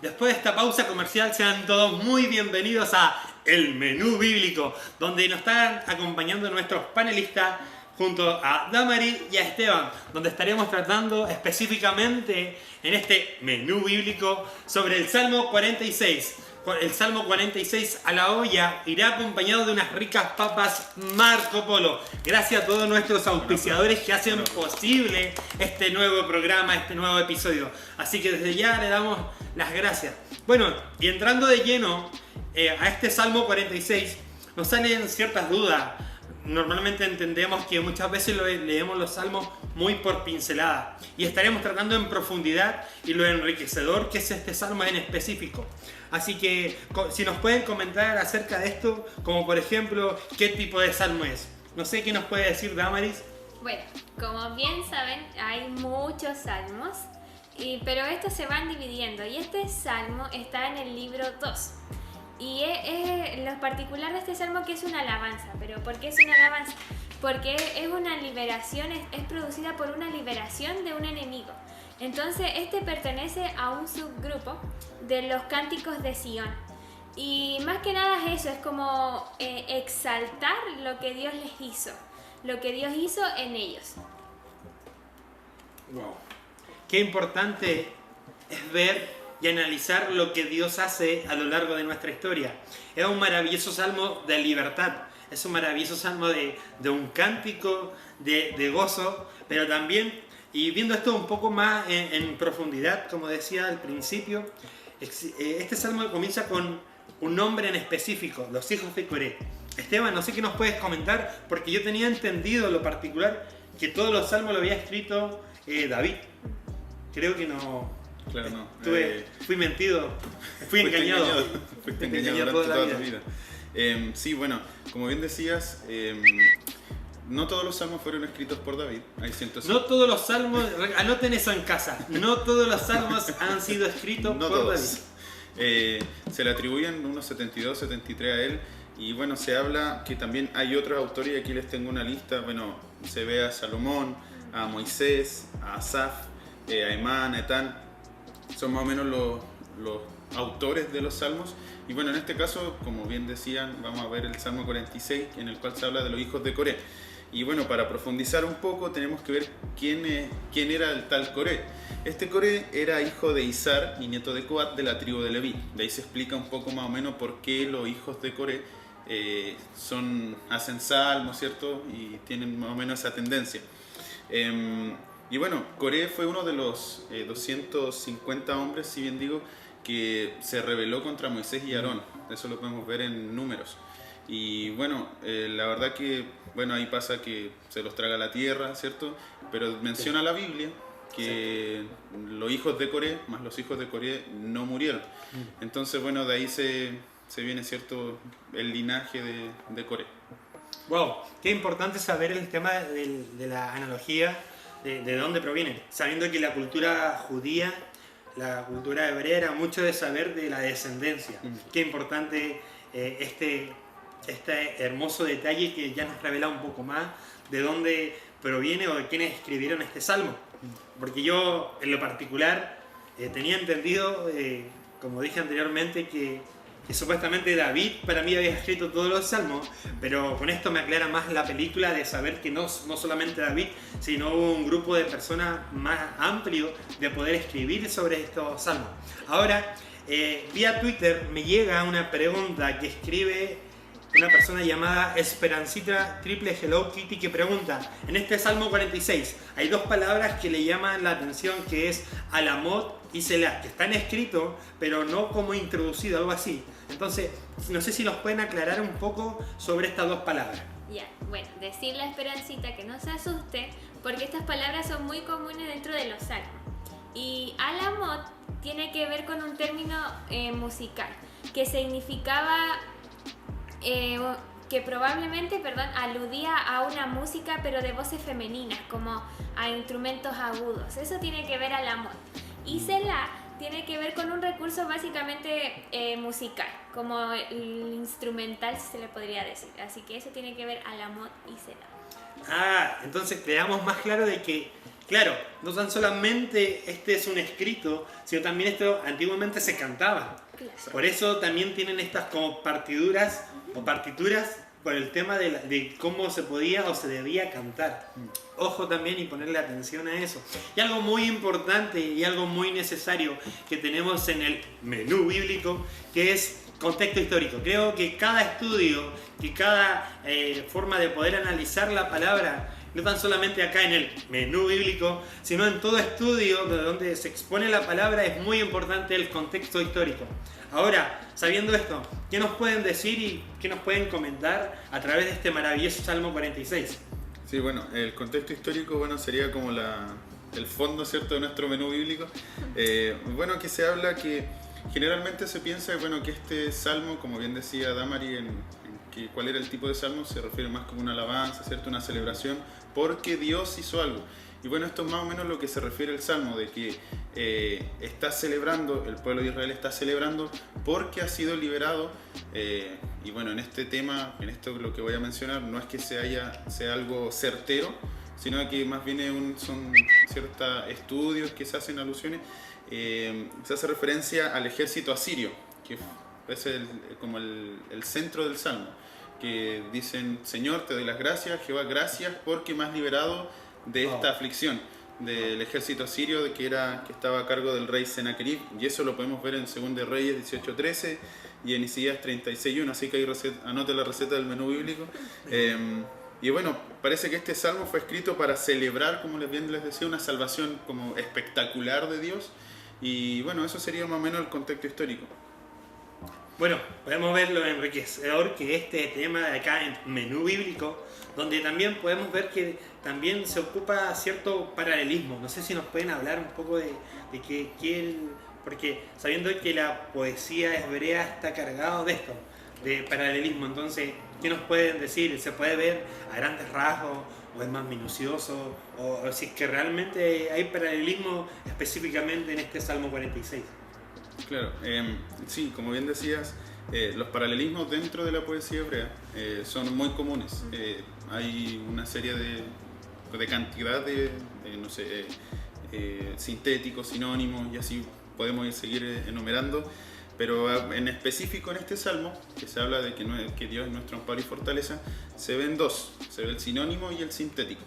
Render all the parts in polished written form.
Después de esta pausa comercial, sean todos muy bienvenidos a El Menú Bíblico, donde nos están acompañando nuestros panelistas junto a Damari y a Esteban, donde estaremos tratando específicamente en este menú bíblico sobre el Salmo 46. El Salmo 46 a la olla irá acompañado de unas ricas papas Marco Polo. Gracias a todos nuestros auspiciadores que hacen posible este nuevo programa, este nuevo episodio. Así que desde ya le damos las gracias. Bueno, y entrando de lleno a este Salmo 46, nos salen ciertas dudas. Normalmente entendemos que muchas veces leemos los salmos muy por pincelada y estaremos tratando en profundidad y lo enriquecedor que es este salmo en específico. Así que si nos pueden comentar acerca de esto, como por ejemplo, ¿qué tipo de salmo es? No sé qué nos puede decir Damaris. Bueno, como bien saben, hay muchos salmos, pero estos se van dividiendo y este salmo está en el libro 2. Y lo particular de este salmo que es una alabanza. ¿Pero por qué es una alabanza? Porque es una liberación, es producida por una liberación de un enemigo. Entonces este pertenece a un subgrupo de los cánticos de Sión. Y más que nada es eso, es como exaltar lo que Dios les hizo, lo que Dios hizo en ellos. Wow. Qué importante es ver y analizar lo que Dios hace a lo largo de nuestra historia. Es un maravilloso salmo de libertad, es un maravilloso salmo de un cántico, de gozo, pero también, y viendo esto un poco más en profundidad, como decía al principio, este salmo comienza con un nombre en específico, los hijos de Coré. Esteban, no sé qué nos puedes comentar, porque yo tenía entendido lo particular que todos los salmos lo había escrito David. Creo que no. Claro, no. Fui mentido, fui engañado. Fuiste engañado durante toda tu vida. Sí, bueno, como bien decías, no todos los salmos fueron escritos por David. Hay 105. No todos los salmos, anoten eso en casa, no todos los salmos han sido escritos no por todos. David. Se le atribuyen unos 72, 73 a él. Y bueno, se habla que también hay otros autores, y aquí les tengo una lista. Bueno, se ve a Salomón, a Moisés, a Asaf, a Emán, a Etán. Son más o menos los autores de los salmos. Y bueno, en este caso, como bien decían, vamos a ver el Salmo 46, en el cual se habla de los hijos de Coré. Y bueno, para profundizar un poco, tenemos que ver quién era el tal Coré. Este Coré era hijo de Izar y nieto de Coat, de la tribu de Leví. De ahí se explica un poco más o menos por qué los hijos de Coré hacen salmos, ¿cierto? Y tienen más o menos esa tendencia. Y bueno, Coré fue uno de los 250 hombres, si bien digo, que se rebeló contra Moisés y Aarón. Eso lo podemos ver en Números. Y bueno, la verdad que bueno, ahí pasa que se los traga la tierra, ¿cierto? Pero menciona la Biblia que los hijos de Coré, más los hijos de Coré, no murieron. Entonces, bueno, de ahí se viene, ¿cierto?, el linaje de Coré. Wow, qué importante saber el tema de la analogía. De dónde provienen, sabiendo que la cultura judía, la cultura hebrea era mucho de saber de la descendencia. Qué importante este hermoso detalle que ya nos revela un poco más de dónde proviene o de quiénes escribieron este salmo. Porque yo, en lo particular, tenía entendido, como dije anteriormente, que supuestamente David para mí había escrito todos los salmos, pero con esto me aclara más la película de saber que no solamente David, sino hubo un grupo de personas más amplio de poder escribir sobre estos salmos. Ahora, vía Twitter me llega una pregunta que escribe una persona llamada Esperancita Triple Hello Kitty, que pregunta: en este Salmo 46 hay dos palabras que le llaman la atención, que es Alamot y Selah, que están escritos pero no como introducido, algo así. Entonces, no sé si nos pueden aclarar un poco sobre estas dos palabras. Ya, bueno, decirle a Esperancita que no se asuste, porque estas palabras son muy comunes dentro de los salmos. Y Alamot tiene que ver con un término musical, que significaba, que probablemente, aludía a una música pero de voces femeninas, como a instrumentos agudos. Eso tiene que ver Alamot. Y Selah tiene que ver con un recurso básicamente musical, como el instrumental, si se le podría decir. Así que eso tiene que ver Alamot y Selah. Ah, entonces quedamos más claro de que Claro, no tan solamente este es un escrito, sino también esto antiguamente se cantaba. Claro. Por eso también tienen estas como partiduras o partituras por el tema de cómo se podía o se debía cantar. Ojo también y ponerle atención a eso. Y algo muy importante y algo muy necesario que tenemos en el menú bíblico, que es contexto histórico. Creo que cada estudio, que cada forma de poder analizar la palabra, no tan solamente acá en el menú bíblico, sino en todo estudio de donde se expone la palabra, es muy importante el contexto histórico. Ahora, sabiendo esto, ¿qué nos pueden decir y qué nos pueden comentar a través de este maravilloso Salmo 46? Sí, bueno, el contexto histórico, bueno, sería como el fondo, ¿cierto?, de nuestro menú bíblico. Bueno, aquí se habla que generalmente se piensa, bueno, que este salmo, como bien decía Damari, que cuál era el tipo de salmo, se refiere más como una alabanza, ¿cierto?, una celebración, porque Dios hizo algo. Y bueno, esto es más o menos lo que se refiere el salmo, de que está celebrando, el pueblo de Israel está celebrando porque ha sido liberado. Y bueno, en este tema, en esto lo que voy a mencionar, no es que sea algo certero, sino que más bien son ciertos estudios que se hacen alusiones. Se hace referencia al ejército asirio, que es como el centro del salmo, que dicen: Señor, te doy las gracias, Jehová, gracias porque me has liberado de esta aflicción del ejército asirio que estaba a cargo del rey Sennacherib. Y eso lo podemos ver en 2 Reyes 18:13 y en Isaías 36:1, así que ahí anote la receta del menú bíblico. Y bueno, parece que este salmo fue escrito para celebrar, como bien les decía, una salvación como espectacular de Dios. Y bueno, eso sería más o menos el contexto histórico. Bueno, podemos ver lo enriquecedor que este tema de acá en menú bíblico, donde también podemos ver que también se ocupa cierto paralelismo. No sé si nos pueden hablar un poco de porque sabiendo que la poesía hebrea está cargado de esto, de paralelismo. Entonces, ¿qué nos pueden decir? ¿Se puede ver a grandes rasgos o es más minucioso? O si es que realmente hay paralelismo específicamente en este Salmo 46. Claro, sí, como bien decías, los paralelismos dentro de la poesía hebrea son muy comunes. Hay una serie de cantidad de no sé, sintéticos, sinónimos, y así podemos seguir enumerando. Pero en específico en este salmo, que se habla de que Dios es nuestro amparo y fortaleza, se ven dos: se ve el sinónimo y el sintético.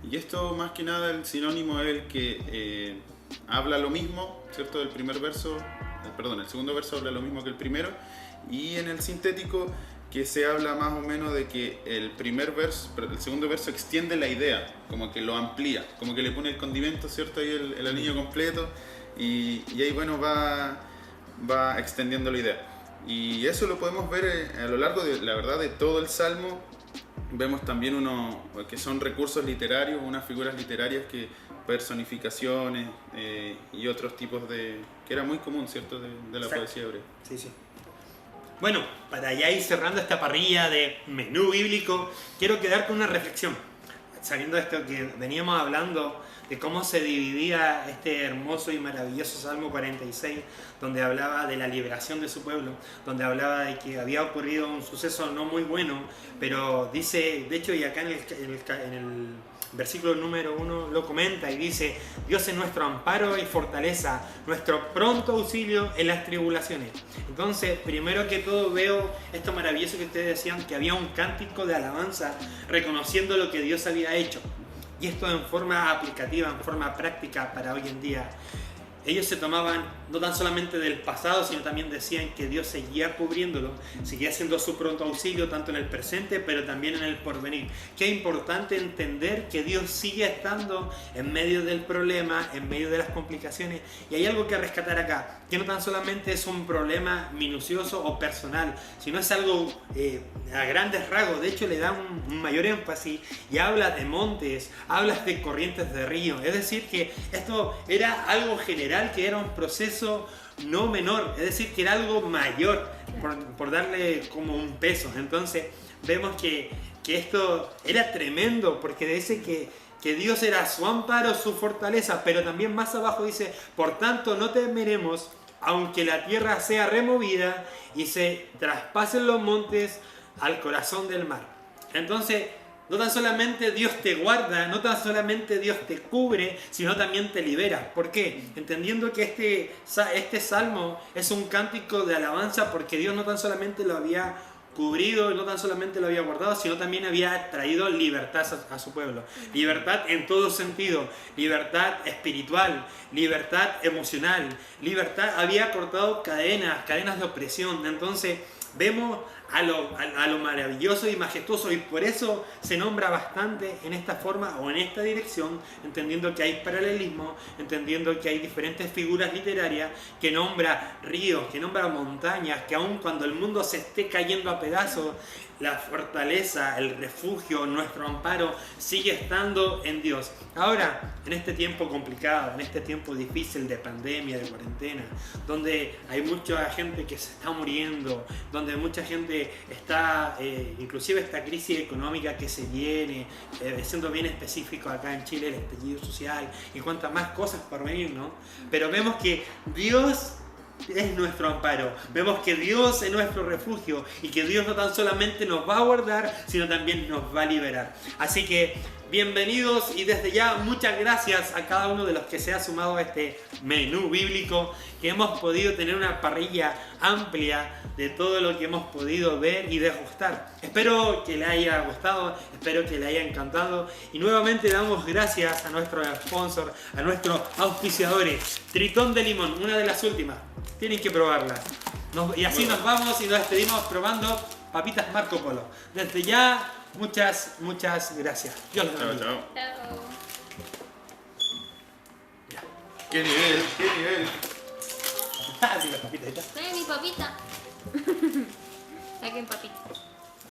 Y esto, más que nada, el sinónimo es el que habla lo mismo, ¿cierto? El segundo verso habla lo mismo que el primero, y en el sintético, que se habla más o menos de que el segundo verso extiende la idea, como que lo amplía, como que le pone el condimento, ¿cierto? Ahí el anillo completo, y ahí, bueno, va extendiendo la idea. Y eso lo podemos ver a lo largo de, la verdad, de todo el salmo. Vemos también que son recursos literarios, unas figuras literarias, personificaciones y otros tipos que era muy común, ¿cierto?, de la poesía hebrea. Sí, sí. Bueno, para ya ir cerrando esta parrilla de menú bíblico, quiero quedar con una reflexión. Sabiendo esto que veníamos hablando de cómo se dividía este hermoso y maravilloso Salmo 46, donde hablaba de la liberación de su pueblo, donde hablaba de que había ocurrido un suceso no muy bueno, pero dice, de hecho, y acá en el versículo número 1 lo comenta y dice: Dios es nuestro amparo y fortaleza, nuestro pronto auxilio en las tribulaciones. Entonces, primero que todo, veo esto maravilloso que ustedes decían, que había un cántico de alabanza reconociendo lo que Dios había hecho. Y esto en forma aplicativa, en forma práctica para hoy en día. Ellos se tomaban no tan solamente del pasado, sino también decían que Dios seguía cubriéndolo, seguía siendo su pronto auxilio tanto en el presente, pero también en el porvenir. Qué importante entender que Dios sigue estando en medio del problema, en medio de las complicaciones. Y hay algo que rescatar acá, que no tan solamente es un problema minucioso o personal, sino es algo a grandes rasgos. De hecho, le da un mayor énfasis y habla de montes, habla de corrientes de río. Es decir, que esto era algo general, que era un proceso no menor, es decir, que era algo mayor, por darle como un peso. Entonces vemos que esto era tremendo, porque dice que Dios era su amparo, su fortaleza, pero también más abajo dice: por tanto no temeremos, aunque la tierra sea removida y se traspasen los montes al corazón del mar. Entonces No tan solamente Dios te guarda, no tan solamente Dios te cubre, sino también te libera. ¿Por qué? Entendiendo que este salmo es un cántico de alabanza porque Dios no tan solamente lo había cubrido, no tan solamente lo había guardado, sino también había traído libertad a su pueblo. Libertad en todo sentido, libertad espiritual, libertad emocional, libertad, había cortado cadenas de opresión. Entonces vemos a lo maravilloso y majestuoso, y por eso se nombra bastante en esta forma o en esta dirección, entendiendo que hay paralelismo, entendiendo que hay diferentes figuras literarias, que nombra ríos, que nombra montañas, que aun cuando el mundo se esté cayendo a pedazos, la fortaleza, el refugio, nuestro amparo sigue estando en Dios. Ahora, en este tiempo complicado, en este tiempo difícil de pandemia, de cuarentena, donde hay mucha gente que se está muriendo, donde mucha gente está, inclusive esta crisis económica que se viene, siendo bien específico acá en Chile, el estallido social y cuantas más cosas por venir, ¿no? Pero vemos que Dios es nuestro amparo, vemos que Dios es nuestro refugio y que Dios no tan solamente nos va a guardar, sino también nos va a liberar. Así que bienvenidos, y desde ya muchas gracias a cada uno de los que se ha sumado a este menú bíblico, que hemos podido tener una parrilla amplia de todo lo que hemos podido ver y degustar. Espero que le haya gustado, espero que le haya encantado, y nuevamente damos gracias a nuestro sponsor, a nuestros auspiciadores. Tritón de limón, una de las últimas, tienen que probarla. Y así nos vamos y nos despedimos probando papitas Marco Polo. Desde ya, muchas gracias. Dios los bendiga. Chao. Chao. ¿Qué nivel? ¿Qué nivel? Ah, sí, las papitas, ahí está. Trae mi papita. Saquen papita.